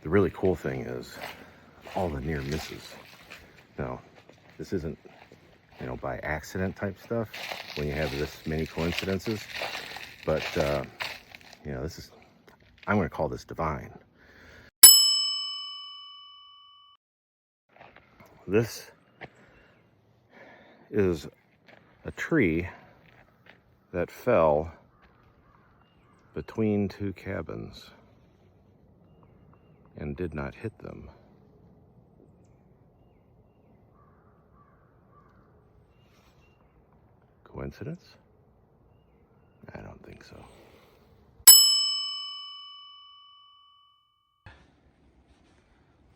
The really cool thing is all the near misses. Now, this isn't, by accident type stuff when you have this many coincidences, but, this is, I'm going to call this divine. This is a tree that fell between two cabins and did not hit them. Coincidence? I don't think so.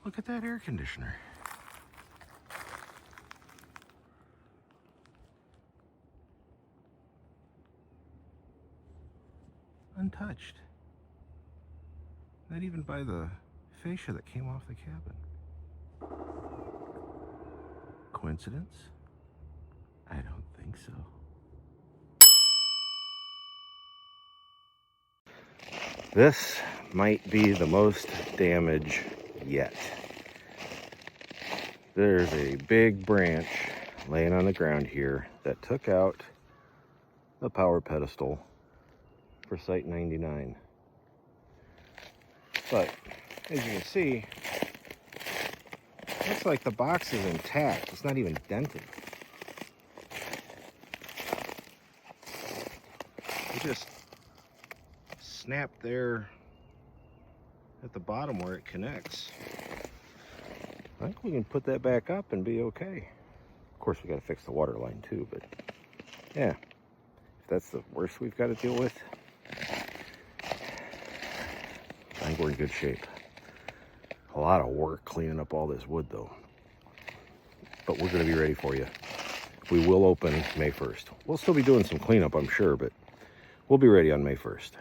Look at that air conditioner. Untouched. Not even by the fascia that came off the cabin. Coincidence? I don't think so. This might be the most damage yet. There's a big branch laying on the ground here that took out the power pedestal for Site 99. But as you can see, looks like the box is intact. It's not even dented. It just snapped there at the bottom where it connects. I think we can put that back up and be okay. Of course, we got to fix the water line too, but yeah, if that's the worst we've got to deal with, I think we're in good shape. A lot of work cleaning up all this wood though, but we're going to be ready for you. We will open May 1st. We'll still be doing some cleanup, I'm sure, but we'll be ready on May 1st.